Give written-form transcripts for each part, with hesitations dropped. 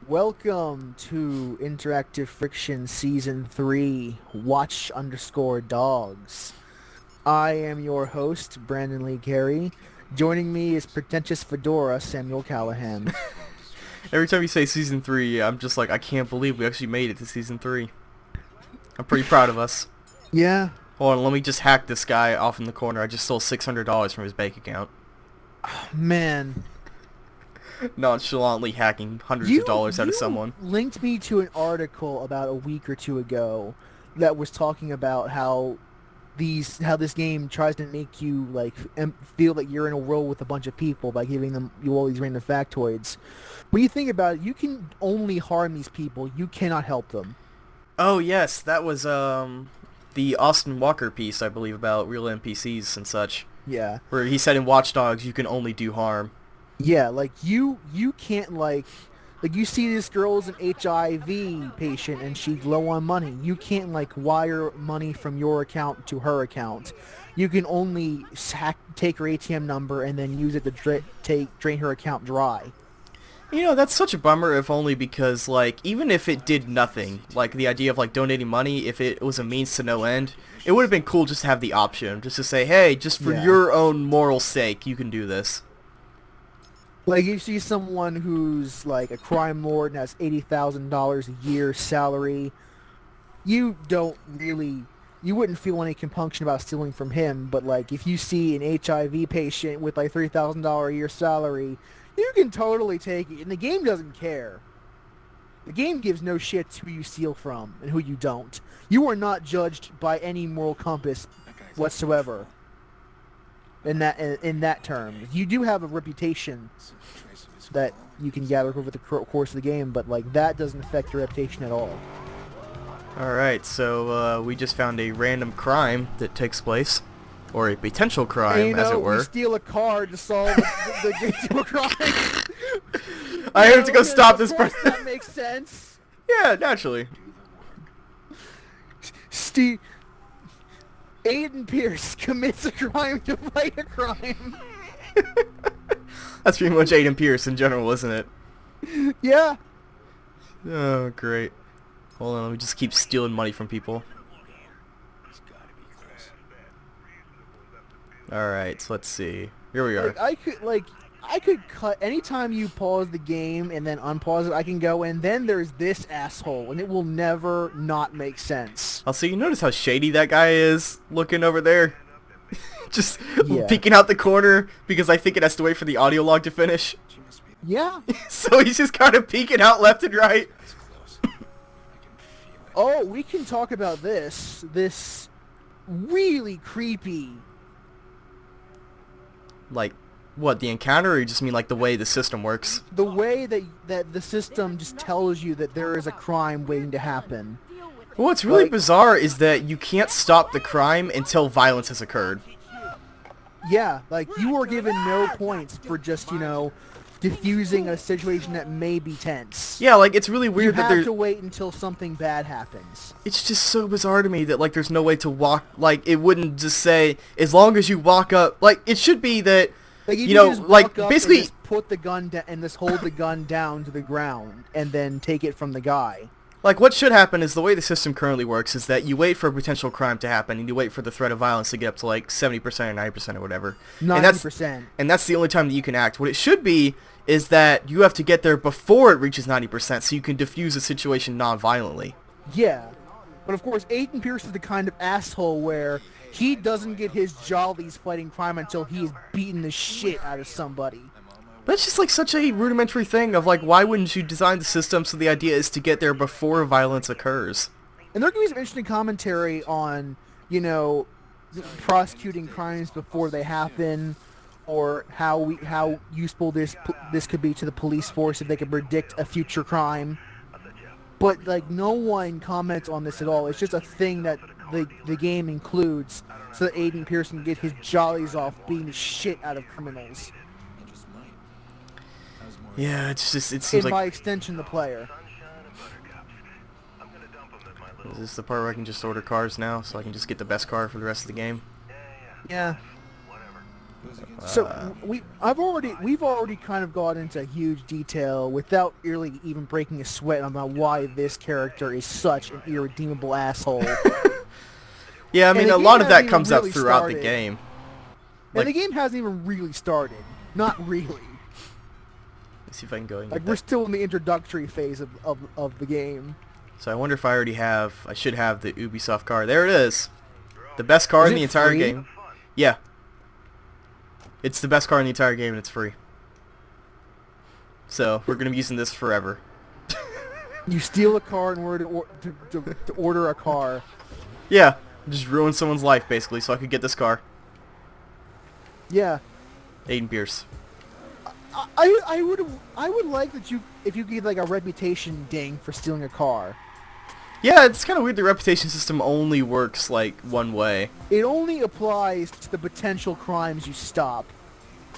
Welcome to Interactive Friction Season 3, Watch_Dogs. I am your host, Brandon Lee Carey. Joining me is Pretentious Fedora, Samuel Callahan. Every time you say season 3, I'm just like, I can't believe we actually made it to season 3. I'm pretty proud of us. Yeah, Hold on, let me just hack this guy off in the corner. I just stole $600 from his bank account. man. Nonchalantly hacking hundreds of You dollars out of you someone. linked me to an article about a week or two ago that was talking about how this game tries to make you like feel that you're in a world with a bunch of people by giving them you all these random factoids. When you think about it, you can only harm these people. You cannot help them. Oh yes, that was the Austin Walker piece, I believe, about real NPCs and such. Yeah. Where he said in Watch Dogs you can only do harm. Yeah, like you can't like you see this girl's an HIV patient and she's low on money. You can't like wire money from your account to her account. You can only take her ATM number and then use it to drain her account dry. You know, that's such a bummer, if only because, like, even if it did nothing, like, the idea of, like, donating money, if it was a means to no end, it would have been cool just to have the option, just to say, hey, just for Yeah. your own moral sake, you can do this. Like you see someone who's like a crime lord and has $80,000 a year salary, you wouldn't feel any compunction about stealing from him. But like if you see an HIV patient with like $3,000 a year salary, you can totally take it, and the game doesn't care. The game gives no shits who you steal from and who you don't. You are not judged by any moral compass whatsoever. In that term, you do have a reputation that you can gather over the course of the game, but like that doesn't affect your reputation at all. Alright, so, we just found a random crime that takes place, or a potential crime, as it We were. steal a car to solve the crime. I have to go stop this Of course person. that makes sense. Yeah, naturally. Steve Aiden Pierce commits a crime to fight a crime. That's pretty much Aiden Pierce in general, isn't it? Yeah. Oh, great. Hold on, let me just keep stealing money from people. Alright, so let's see. Here we are. I could cut anytime you pause the game and then unpause it. I can go and then there's this asshole, and it will never not make sense. Also, you notice how shady that guy is looking over there? Just Yeah. peeking out the corner because I think it has to wait for the audio log to finish. Yeah. So he's just kind of peeking out left and right. Oh, we can talk about this. This really creepy. Like, what, the encounter, or you just mean like the way the system works? The way that the system just tells you that there is a crime waiting to happen. What's really Like- bizarre is that you can't stop the crime until violence has occurred. Yeah, like you are given no points for just, diffusing a situation that may be tense. Yeah, like, it's really You weird that have there's... to wait until something bad happens. It's just so bizarre to me that, like, there's no way to walk... Like, it wouldn't just say, as long as you walk up... Like, it should be that... Like You know, just like, walk up basically- and just put the gun and just hold the gun down to the ground and then take it from the guy. Like, what should happen is the way the system currently works is that you wait for a potential crime to happen, and you wait for the threat of violence to get up to, like, 70% or 90% or whatever. 90%. And that's the only time that you can act. What it should be is that you have to get there before it reaches 90% so you can defuse a situation non-violently. Yeah. But of course, Aiden Pierce is the kind of asshole where he doesn't get his jollies fighting crime until he's beaten the shit out of somebody. But it's just, like, such a rudimentary thing of, like, why wouldn't you design the system so the idea is to get there before violence occurs? And there can be some interesting commentary on, prosecuting crimes before they happen, or how useful this could be to the police force if they could predict a future crime. But like no one comments on this at all. It's just a thing that the game includes so that Aiden Pierce can get his jollies off beating the shit out of criminals. Yeah, it's just, it seems And like... by extension, the player. Is this the part where I can just order cars now, so I can just get the best car for the rest of the game? Yeah. So we've already kind of gone into huge detail without really even breaking a sweat about why this character is such an irredeemable asshole. Yeah, I And mean, the a game lot of hasn't that even comes up really throughout the started. game. And the Like, game hasn't even really started. Not really. let's see if I can go and Like, get we're that. still in the introductory phase of the game. So I wonder if I already have... I should have the Ubisoft card. There it is. The best card Is in the it entire free? game. Yeah. It's the best card in the entire game, and it's free. So, we're going to be using this forever. You steal a car in order to order a car. Yeah. Just ruin someone's life, basically, so I could get this car. Yeah. Aiden Pierce. I would like that if you get like a reputation ding for stealing a car. Yeah, it's kind of weird the reputation system only works, like, one way. It only applies to the potential crimes you stop.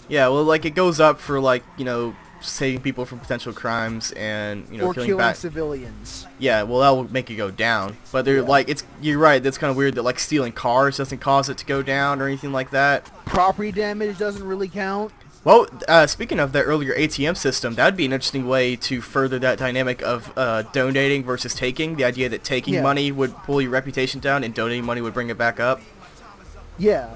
Yeah, well, like, it goes up for, like, you know, saving people from potential crimes and, you know, Or killing killing back... civilians. Yeah, well, that will make it go down. But they're, Yeah. like, you're right, that's kind of weird that, like, stealing cars doesn't cause it to go down or anything like that. Property damage doesn't really count. Well, speaking of that earlier ATM system, that would be an interesting way to further that dynamic of donating versus taking. The idea that taking Yeah. money would pull your reputation down and donating money would bring it back up. Yeah.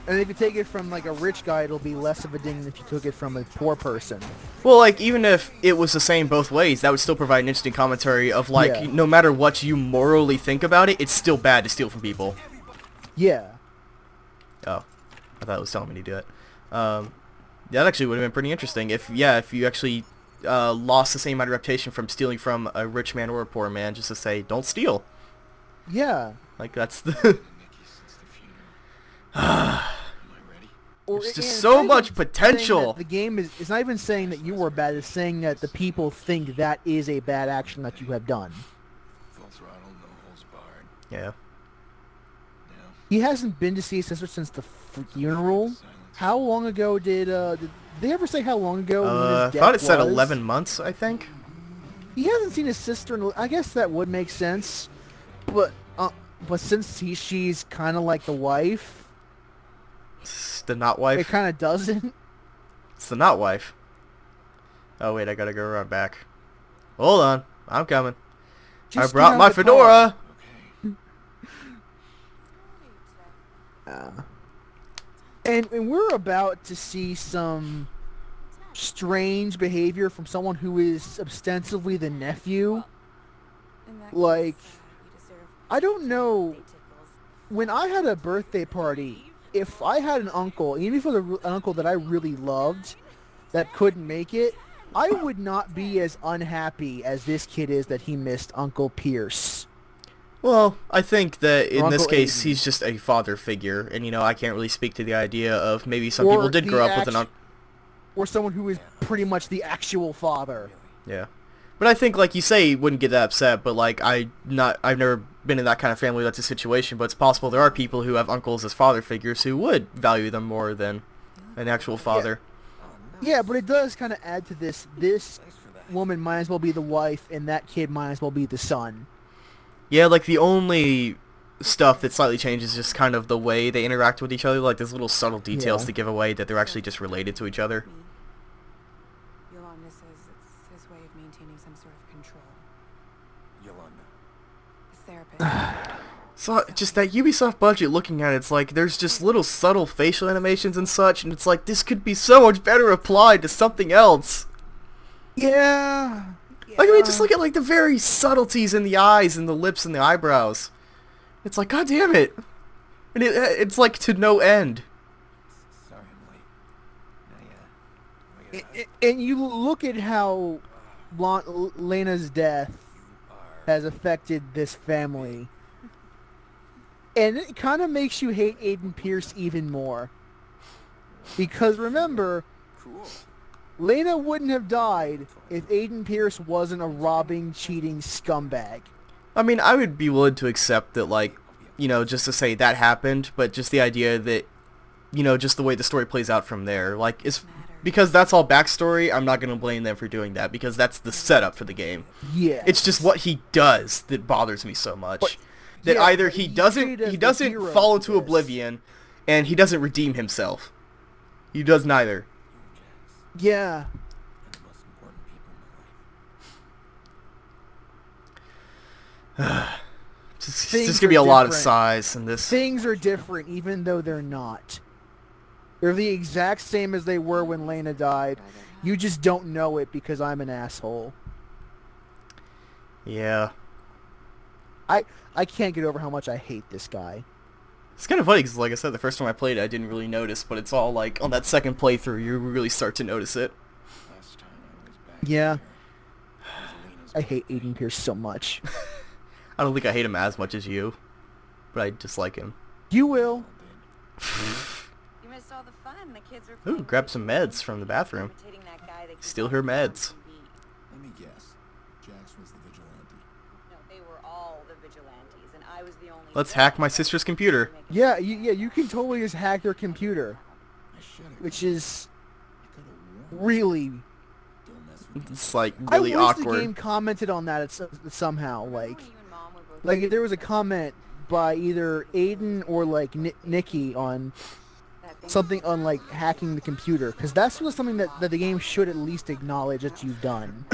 And if you take it from like a rich guy, it'll be less of a ding than if you took it from a poor person. Well, like, even if it was the same both ways, that would still provide an interesting commentary of, like, Yeah. no matter what you morally think about it, it's still bad to steal from people. Yeah. Oh, I thought it was telling me to do it. That actually would have been pretty interesting if you actually lost the same amount of reputation from stealing from a rich man or a poor man, just to say, don't steal. Yeah. Like, that's the... Or, There's and just it's so not much even potential. saying that the game is. It's not even saying that you were bad. It's saying that the people think that is a bad action that you have done. Full throttle, no holds barred. Yeah. Now, He hasn't been to see his sister since the funeral. silence. How long ago did they ever say how long ago? when I his thought death it said was? 11 months, I think. He hasn't seen his sister. I guess that would make sense, but since she's kind of like the wife, It's the not it wife. kind of doesn't. It's the not wife. Oh, wait, I gotta go around back. Hold on. I'm coming. I Just brought get out my the car. fedora. Okay. And we're about to see some strange behavior from someone who is ostensibly the nephew. Like, I don't know. When I had a birthday party, if I had an uncle, even if it was an uncle that I really loved, that couldn't make it, I would not be as unhappy as this kid is that he missed Uncle Pierce. Well, I think that in this Uncle case, Aiden. he's just a father figure. And, you know, I can't really speak to the idea of maybe some Or people did the grow up with an uncle. Or someone who is pretty much the actual father. Yeah. But I think, like you say, he wouldn't get that upset, but, like, I've never been in that kind of family that's a situation, but it's possible there are people who have uncles as father figures who would value them more than an actual father. Yeah, but it does kind of add to this. This woman might as well be the wife, and that kid might as well be the son. Yeah, like, the only stuff that slightly changes is just kind of the way they interact with each other, like, there's little subtle details Yeah. to give away that they're actually just related to each other. Yolanda says it's his way of maintaining some sort of control. Yolanda. His therapist. So, just that Ubisoft budget, looking at it, it's like, there's just little subtle facial animations and such, and it's like, this could be so much better applied to something else. Yeah. Like, I mean, just look at, like, the very subtleties in the eyes and the lips and the eyebrows. It's like, god damn it. And it's like to no end. Sorry I'm late. And you look at how Lena's death has affected this family. And it kind of makes you hate Aiden Pierce even more. Because remember, Cool. Lena wouldn't have died if Aiden Pierce wasn't a robbing, cheating scumbag. I mean, I would be willing to accept that, like, you know, just to say that happened, but just the idea that, you know, just the way the story plays out from there, like, it's because that's all backstory. I'm not gonna blame them for doing that because that's the setup for the game. Yeah. It's just what he does that bothers me so much. But- that yeah, either but he he's doesn't treated as he the doesn't hero fall of into this. oblivion, and he doesn't redeem himself. He does neither. Yeah. And the most important people in my life. It's Things just gonna be a are lot of different. sighs in this. Things are different, even though they're not. They're the exact same as they were when Lena died. You just don't know it because I'm an asshole. Yeah. I can't get over how much I hate this guy. It's kind of funny because, like I said, the first time I played it, I didn't really notice, but it's all like on that second playthrough, you really start to notice it. Last time I was back Yeah. here, Rosalina's I hate Aiden Pierce so much. I don't think I hate him as much as you, but I dislike him. You will. You missed all the fun. The kids were Ooh, grab some meds from the bathroom. imitating that guy that Steal her meds. Let me guess. Jax was the vigilante. No, they were all the vigilantes, and I was the only. Let's hack my sister's computer. Yeah, you can totally just hack their computer, I should have. which is I could have warned. really. Don't mess with me. It's like really I wish awkward. the game commented on that somehow. Remember Like, when you and Mom were both if there was a comment by either Aiden or like Nikki on that thing? something on like hacking the computer, because that's something that the game should at least acknowledge that you've done.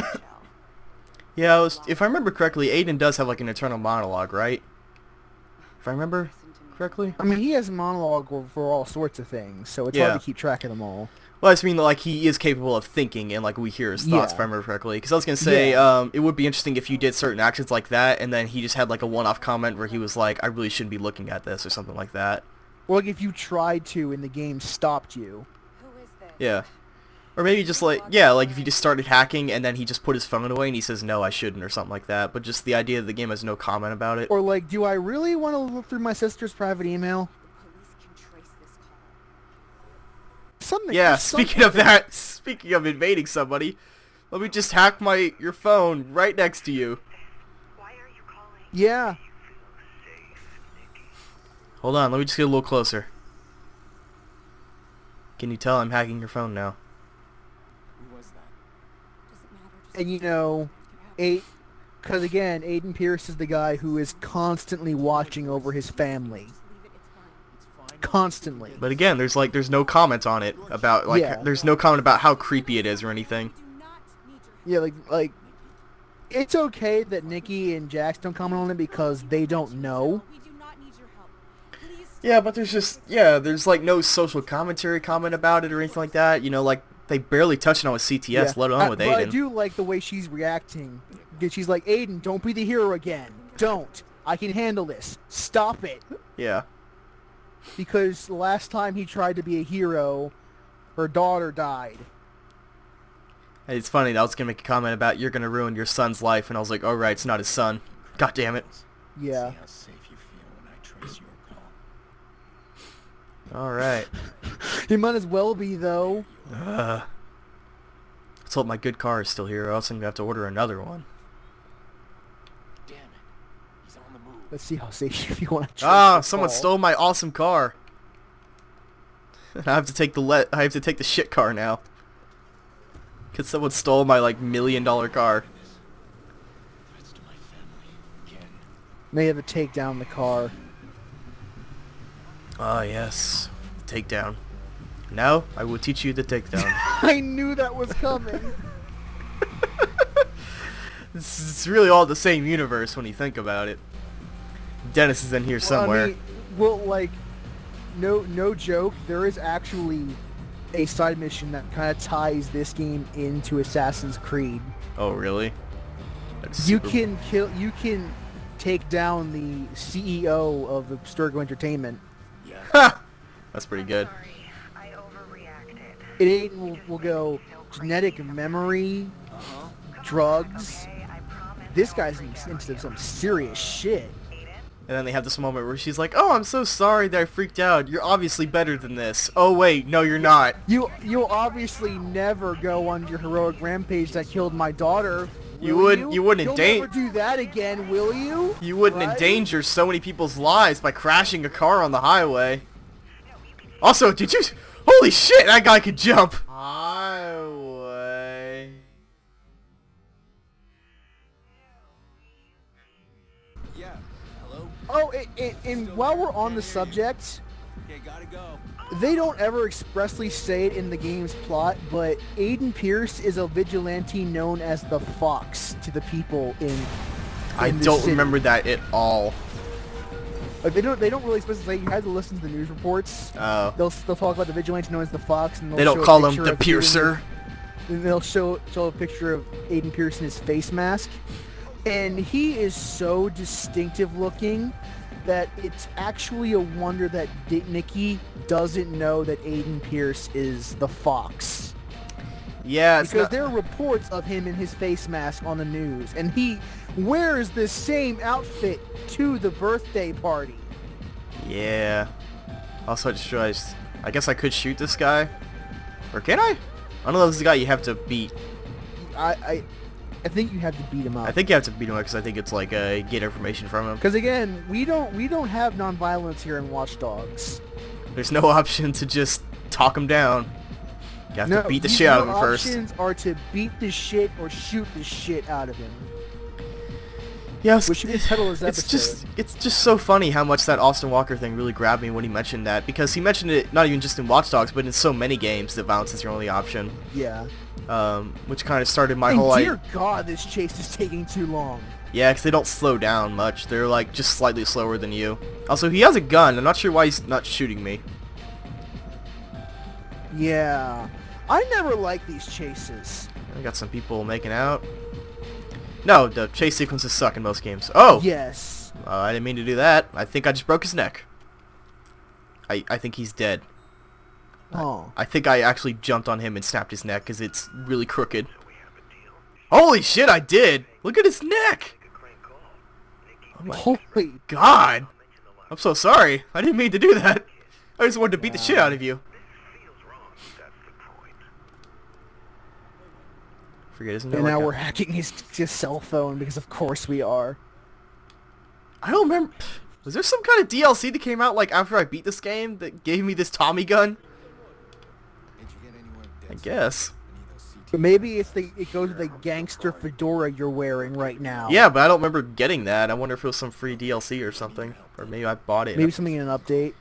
Yeah, if I remember correctly, Aiden does have like an internal monologue, right? If I remember correctly. I mean, he has a monologue for all sorts of things, so it's Yeah. hard to keep track of them all. Well, I just mean like he is capable of thinking, and like we hear his thoughts, if I Yeah. remember correctly. Because I was gonna say, Yeah. it would be interesting if you did certain actions like that, and then he just had like a one-off comment where he was like, "I really shouldn't be looking at this" or something like that. Or like if you tried to and the game stopped you. Who is this? Yeah. Or maybe just like, yeah, like if he just started hacking and then he just put his phone away and he says, "No, I shouldn't," or something like that. But just the idea that the game has no comment about it. Or like, do I really want to look through my sister's private email? Police can trace this call. Something. Yeah, something. speaking of that, speaking of invading somebody, let me just hack your phone right next to you. Yeah. Hold on, let me just get a little closer. Can you tell I'm hacking your phone now? Who was that? Doesn't matter. Just And you know, because again, Aiden Pierce is the guy who is constantly watching over his family. leave it. It's fine. It's fine. Constantly. But again, there's no comment on it about like Yeah. there's no comment about how creepy it is or anything. Do not need your Yeah, like it's okay that Nikki and Jax don't comment on it because they don't know. We do not need your help. Please. Yeah, but there's like no social commentary comment about it or anything like that. You know, like they barely touch it on with CTS, Yeah. let alone with But I Aiden. do like the way she's reacting. Because she's like, Aiden, don't be the hero again. Don't. I can handle this. Stop it. Yeah. Because the last time he tried to be a hero, her daughter died. And it's funny, I was gonna make a comment about you're gonna ruin your son's life, and I was like, alright, it's not his son. God damn it. Yeah. See how safe you feel when I trace your call. Alright. He might as well be, though. Let's hope my good car is still here, or else I'm gonna have to order another one. Damn it. He's on the move. Let's see how safe you want to Someone stole my awesome car. I have to take the shit car now. Cause someone stole my like $1 million car. Threats to my family. Again. They have to take down the car. Ah yes, takedown. Now I will teach you the takedown. I knew that was coming. It's really all the same universe when you think about it. Dennis is in here somewhere. I mean, well, like, no joke. There is actually a side mission that kind of ties this game into Assassin's Creed. Oh really? That's You super- can take down the CEO of Abstergo Entertainment. Yeah. Ha! That's pretty good. I overreacted. And Aiden will go genetic memory, drugs. Okay, I promise This I guy's won't freak out into on some you. serious shit. And then they have this moment where she's like, "Oh, I'm so sorry that I freaked out. You're obviously better than this." Oh wait, no, you're not. You'll obviously never go on your heroic rampage that killed my daughter. You will would- you wouldn't You'll date- never do that again, will you? You wouldn't Right? endanger so many people's lives by crashing a car on the highway. Also, did you? Holy shit, that guy could jump. Highway. Yeah. Hello? Oh, and while we're on the subject, Okay, gotta go. They don't ever expressly say it in the game's plot, but Aiden Pierce is a vigilante known as the Fox to the people in I the don't city. remember that at all. Like they don't really explicitly say. You have to listen to the news reports. Oh. They'll talk about the vigilante known as the Fox, and They they'll don't show a call him picture the of Piercer. And they'll show a picture of Aiden Pierce in his face mask, and he is so distinctive looking that it's actually a wonder that Nikki doesn't know that Aiden Pierce is the Fox. Yeah, it's Because not... there are reports of him in his face mask on the news, and he wears the same outfit to the birthday party. Yeah. Also, I just realized, I guess I could shoot this guy. Or can I? I don't know if this is a guy you have to beat. I think you have to beat him up. I think you have to beat him up because I think it's like get information from him. Because again, we don't have nonviolence here in Watch Dogs. There's no option to just talk him down. You have to beat the shit out of him first. Options are to beat the shit or shoot the shit out of him. Yes, We should title his episode. It's just so funny how much that Austin Walker thing really grabbed me when he mentioned that, because he mentioned it not even just in Watch Dogs, but in so many games that violence is your only option. Yeah. Which kind of started my And whole dear God, this chase is taking too long. Yeah, because they don't slow down much. They're like just slightly slower than you. Also, he has a gun. I'm not sure why he's not shooting me. Yeah. I never like these chases. I got some people making out. No, the chase sequences suck in most games. Oh! Yes. I didn't mean to do that. I think I just broke his neck. I think he's dead. Oh. I think I actually jumped on him and snapped his neck because it's really crooked. Holy shit, I did! Look at his neck! Oh my Holy God! I'm so sorry. I didn't mean to do that. I just wanted to beat the shit out of you. Forget, isn't there And like now a- we're hacking his cell phone because of course we are. I don't remember. Was there some kind of DLC that came out like after I beat this game that gave me this Tommy gun? I guess. But maybe it goes with the gangster fedora you're wearing right now. Yeah, but I don't remember getting that. I wonder if it was some free DLC or something. Or maybe I bought it. Maybe something in an update.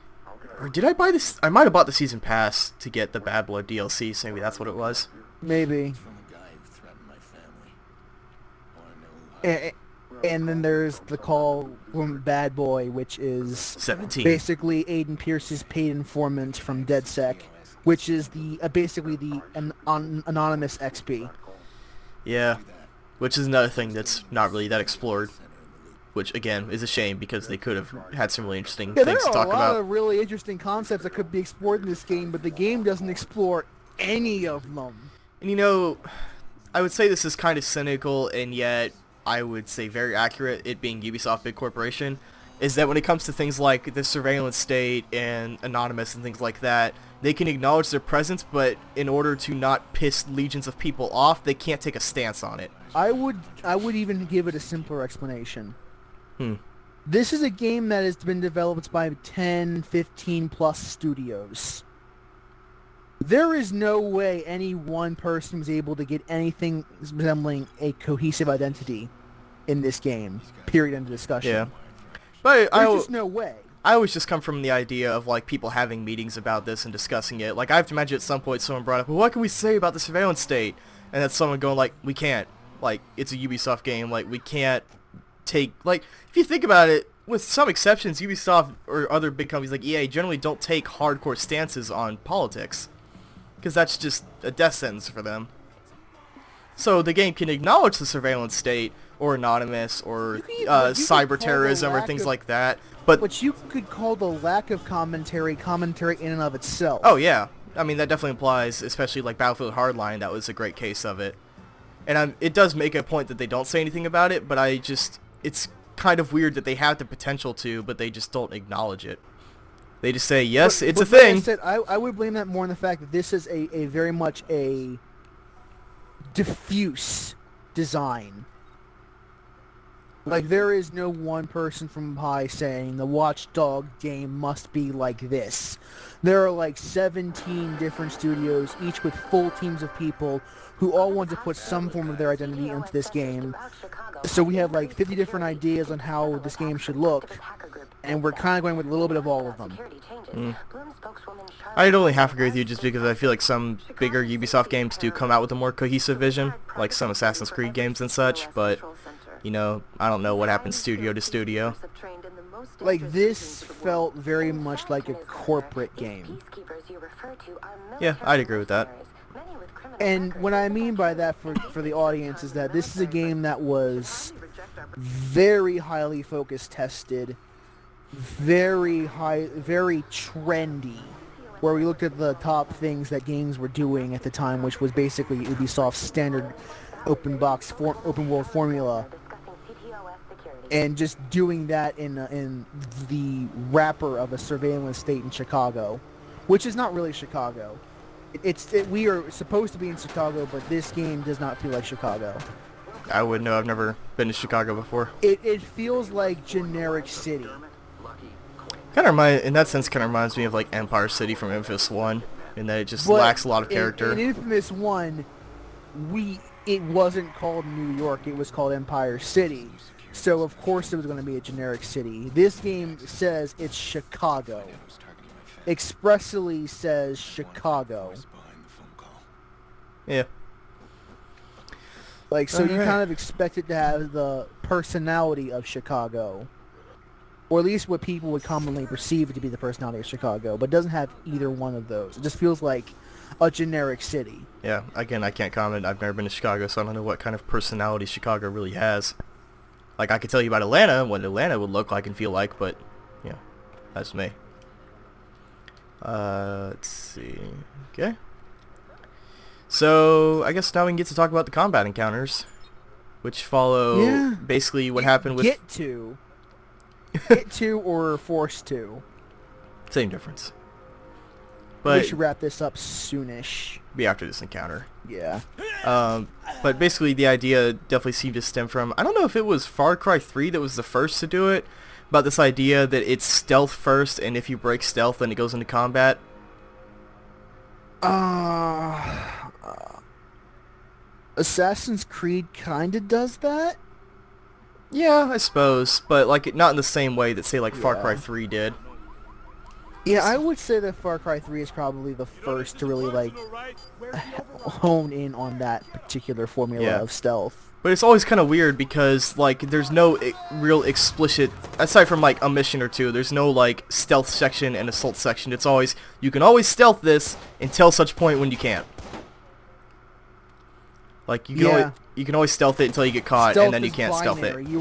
Or did I buy this? I might have bought the Season Pass to get the Bad Blood DLC, so maybe that's what it was. Maybe. And then there's the call from Bad Boy, which is 17. basically Aiden Pierce's paid informant from DedSec, which is the basically the anonymous XP. Yeah. Which is another thing that's not really that explored. Which, again, is a shame because they could have had some really interesting Yeah, there things to are talk a lot about. of really interesting concepts that could be explored in this game, but the game doesn't explore any of them. And you know, I would say this is kind of cynical, and yet I would say very accurate, it being Ubisoft Big Corporation, is that when it comes to things like the surveillance state and Anonymous and things like that, they can acknowledge their presence, but in order to not piss legions of people off, they can't take a stance on it. I would even give it a simpler explanation. Hmm. This is a game that has been developed by 10, 15 plus studios. There is no way any one person was able to get anything resembling a cohesive identity in this game. Period. End of discussion. Yeah. But There's just no way. I always just come from the idea of like people having meetings about this and discussing it. Like I have to imagine at some point someone brought up, well, what can we say about the surveillance state? And that's someone going like, we can't. Like it's a Ubisoft game. Like we can't take, like if you think about it, with some exceptions, Ubisoft or other big companies like EA generally don't take hardcore stances on politics. Because that's just a death sentence for them. So the game can acknowledge the surveillance state, or Anonymous, or cyber terrorism, or things like that. But you could call the lack of commentary in and of itself. Oh yeah, I mean that definitely implies, especially like Battlefield Hardline, that was a great case of it. And it does make a point that they don't say anything about it, but it's kind of weird that they have the potential to, but they just don't acknowledge it. They just say, yes, it's a like thing. I said, I would blame that more on the fact that this is a very much a diffuse design. Like, there is no one person from high saying the Watch Dog game must be like this. There are like 17 different studios, each with full teams of people who all want to put some form of their identity into this game. So we have like 50 different ideas on how this game should look. and we're kind of going with a little bit of all of them. I'd only half agree with you just because I feel like some bigger Ubisoft games do come out with a more cohesive vision, like some Assassin's Creed games and such, but, you know, I don't know what happens studio to studio. Like, this felt very much like a corporate game. Yeah, I'd agree with that. And what I mean by that for the audience is that this is a game that was very highly focus tested, very trendy, where we looked at the top things that games were doing at the time, which was basically Ubisoft's standard open world formula, and just doing that in the wrapper of a surveillance state in Chicago, which is not really Chicago. We are supposed to be in Chicago, but this game does not feel like Chicago. I wouldn't know. I've never been to Chicago before. It feels like generic city. In that sense, kind of reminds me of like Empire City from Infamous 1, in that it just lacks a lot of character. In Infamous 1, it wasn't called New York, it was called Empire City. So of course it was going to be a generic city. This game says it's Chicago. Expressly says Chicago. Yeah. Like, so you kind of expect it to have the personality of Chicago. Or at least what people would commonly perceive it to be the personality of Chicago, but it doesn't have either one of those. It just feels like a generic city. Yeah, again, I can't comment. I've never been to Chicago, so I don't know what kind of personality Chicago really has. Like, I could tell you about Atlanta, what Atlanta would look like and feel like, but, yeah, that's me. Let's see. Okay. So, I guess now we can get to talk about the combat encounters, which follow basically what happened with... Get to or forced to. Same difference. But we should wrap this up soonish. Be after this encounter. Yeah. But basically the idea definitely seemed to stem from, I don't know if it was Far Cry 3 that was the first to do it, about this idea that it's stealth first, and if you break stealth, then it goes into combat. Assassin's Creed kinda does that? Yeah, I suppose, but like not in the same way that, say, like Far Cry 3 did. Yeah, I would say that Far Cry 3 is probably the first to really, like, hone in on that particular formula of stealth. But it's always kind of weird because, like, there's no real explicit, aside from, like, a mission or two, there's no, like, stealth section and assault section. It's always, you can always stealth this until such point when you can't. Like, you can always stealth it until you get caught, Stealth and then you can't binary. stealth it. You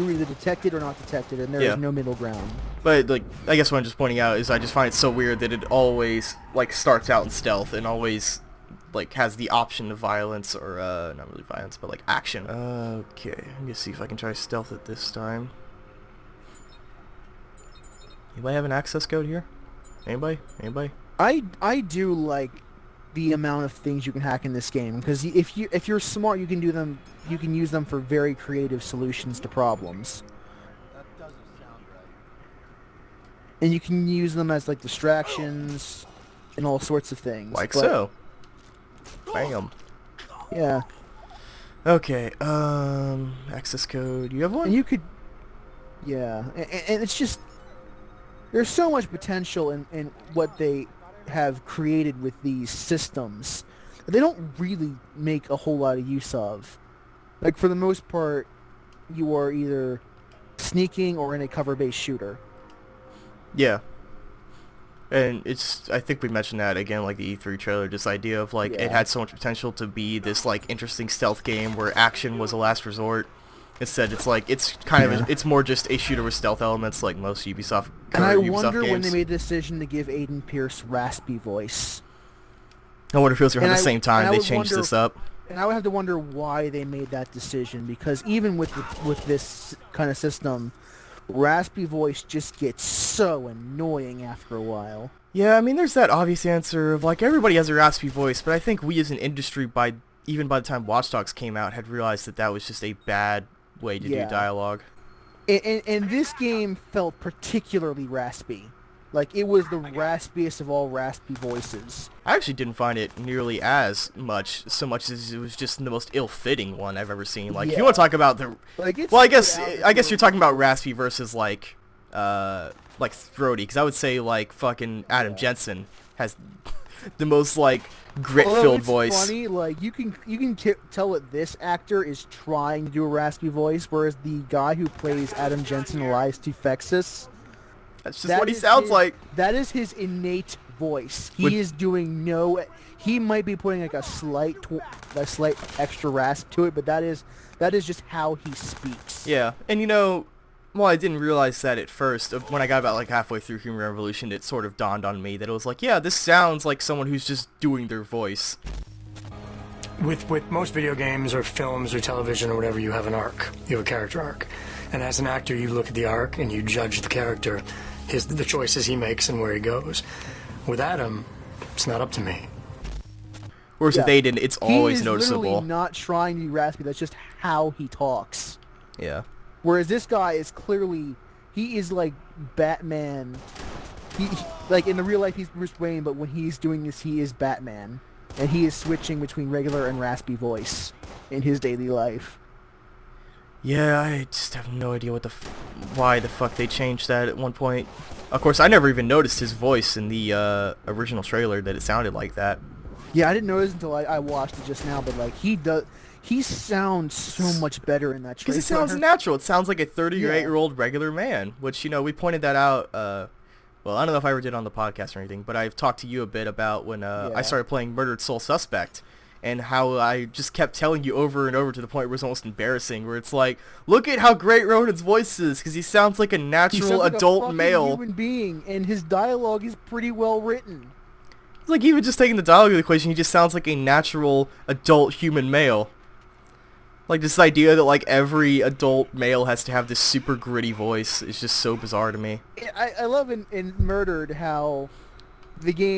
were either detected or not detected, and there is no middle ground. But, like, I guess what I'm just pointing out is I just find it so weird that it always, like, starts out in stealth and always, like, has the option of violence, or, not really violence, but, like, action. Okay, let me see if I can try stealth it this time. Anybody have an access code here? Anybody? Anybody? I do like the amount of things you can hack in this game, because if you're smart, you can use them for very creative solutions to problems. And you can use them as, like, distractions and all sorts of things. Like so. Bam. Yeah. Okay, access code. You have one? And you could... Yeah. And it's just... There's so much potential in what they have created with these systems that they don't really make a whole lot of use of. Like, for the most part, you are either sneaking or in a cover-based shooter. Yeah. And it's, I think we mentioned that again, like the E3 trailer, this idea of, like, it had so much potential to be this, like, interesting stealth game where action was a last resort. Instead, it's like, it's kind of, it's more just a shooter with stealth elements like most Ubisoft And I Ubisoft wonder games. when they made the decision to give Aiden Pierce raspy voice. I wonder if it was around the same time they changed this up. And I would have to wonder why they made that decision, because even with this kind of system, raspy voice just gets so annoying after a while. Yeah, I mean, there's that obvious answer of, like, everybody has a raspy voice, but I think we as an industry, even by the time Watch Dogs came out, had realized that that was just a bad way to do dialogue. And this game felt particularly raspy. Like, it was the raspiest of all raspy voices. I actually didn't find it nearly as much, so much as it was just the most ill-fitting one I've ever seen. Like, if you want to talk about the... Like, it's well, I guess you're talking about raspy versus, like, like throaty, because I would say like fucking Adam Jensen has the most like grit-filled voice. Funny, like you can tell that this actor is trying to do a raspy voice, whereas the guy who plays Adam Jensen, Elias Tufexis, That's just what he sounds like. That is his innate voice. Would- He is doing no. He might be putting like a slight extra rasp to it, but that is just how he speaks. Yeah, and you know, well, I didn't realize that at first. When I got about like halfway through Human Revolution, it sort of dawned on me that it was like, yeah, this sounds like someone who's just doing their voice. With most video games or films or television or whatever, you have an arc. You have a character arc. And as an actor, you look at the arc and you judge the character, the choices he makes and where he goes. With Adam, it's not up to me. Whereas with Aiden, it's always he is noticeable. literally not trying to be raspy. That's just how he talks. Yeah. Whereas this guy is clearly, he is like Batman. He like in the real life he's Bruce Wayne, but when he's doing this, he is Batman, and he is switching between regular and raspy voice in his daily life. Yeah, I just have no idea why the fuck they changed that at one point. Of course, I never even noticed his voice in the original trailer that it sounded like that. Yeah, I didn't notice until I watched it just now, but like he sounds so much better in that trailer. Because it sounds natural. It sounds like a 38-year-old regular man, which, you know, we pointed that out. Well, I don't know if I ever did on the podcast or anything, but I've talked to you a bit about when I started playing Murdered Soul Suspect, and how I just kept telling you over and over to the point where it was almost embarrassing, where it's like, look at how great Ronan's voice is, because he sounds like a natural adult male. Human being, and his dialogue is pretty well written. It's like even just taking the dialogue of the equation, he just sounds like a natural adult human male. Like this idea that like every adult male has to have this super gritty voice is just so bizarre to me. I love in Murdered how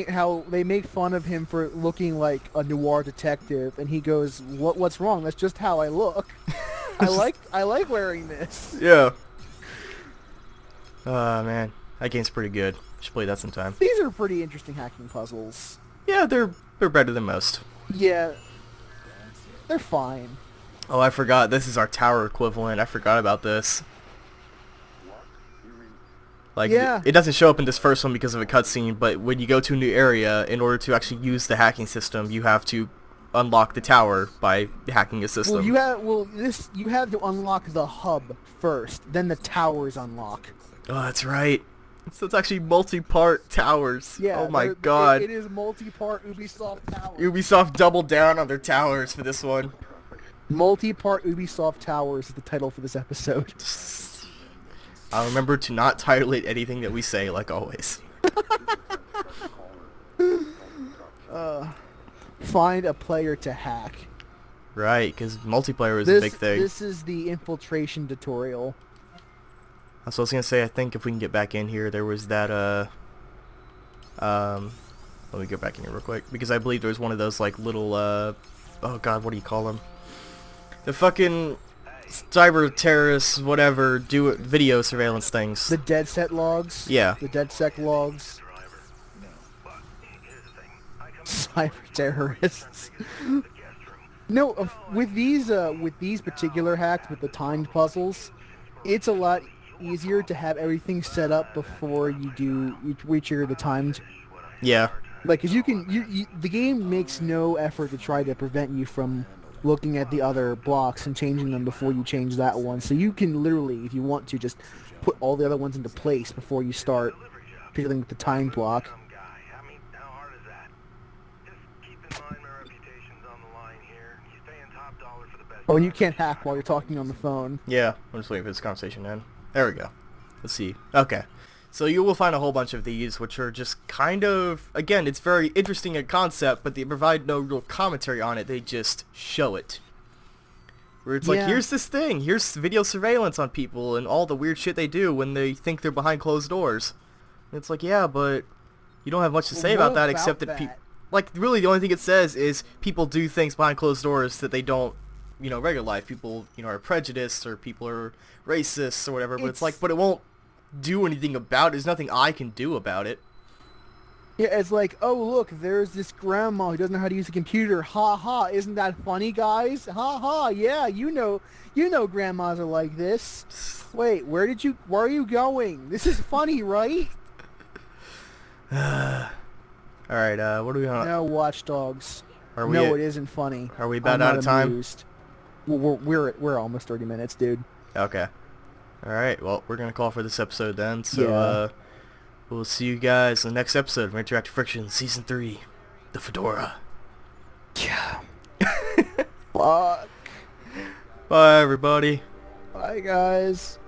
how they make fun of him for looking like a noir detective, and he goes, "What's wrong? That's just how I look. I like wearing this." Yeah. Man, that game's pretty good. Should play that sometime. These are pretty interesting hacking puzzles. Yeah, they're better than most. Yeah, they're fine. Oh, I forgot. This is our tower equivalent. I forgot about this. Like, Yeah. it doesn't show up in this first one because of a cutscene, but when you go to a new area, in order to actually use the hacking system, you have to unlock the tower by hacking a system. Well, you have to unlock the hub first, then the towers unlock. Oh, that's right. So it's actually multi-part towers. Yeah. Oh my god. It is multi-part Ubisoft towers. Ubisoft doubled down on their towers for this one. Multi-part Ubisoft towers is the title for this episode. I'll remember to not title it anything that we say, like always. Find a player to hack. Right, because multiplayer is a big thing. This is the infiltration tutorial. That's what I was gonna say. I think if we can get back in here, there was that let me go back in here real quick, because I believe there was one of those like little oh god, what do you call them? The fucking cyber terrorists, whatever, do it, video surveillance things. The dead set logs. Yeah. The dead sec logs. Cyber terrorists. No, with these particular hacks, with the timed puzzles, it's a lot easier to have everything set up before you trigger the timed. Yeah. Like, cause the game makes no effort to try to prevent you from looking at the other blocks and changing them before you change that one. So you can literally, if you want to, just put all the other ones into place before you start dealing with the time block. Oh, and you can't hack while you're talking on the phone. Yeah, I'm just waiting for this conversation to end. There we go. Let's see. Okay. So you will find a whole bunch of these, which are just kind of, again, it's very interesting a concept, but they provide no real commentary on it. They just show it. Where it's like, here's this thing. Here's video surveillance on people and all the weird shit they do when they think they're behind closed doors. And it's like, yeah, but you don't have much to say about that except that people... Like, really, the only thing it says is people do things behind closed doors that they don't, you know, regular life. People, you know, are prejudiced or people are racist or whatever. But it's like, but it won't do anything about it. There's nothing I can do about it. Yeah, it's like, oh look, there's this grandma who doesn't know how to use a computer. Ha ha! Isn't that funny, guys? Ha ha! Yeah, you know, grandmas are like this. Wait, where are you going? This is funny, right? All right, what do we want? No, Watch Dogs. Are we? No, it isn't funny. Are we about I'm out not of time? amused. We're almost 30 minutes, dude. Okay. All right. Well, we're gonna call for this episode then. So, Yeah. we'll see you guys in the next episode of Interactive Friction Season 3, The Fedora. Yeah. Fuck. Bye, everybody. Bye, guys.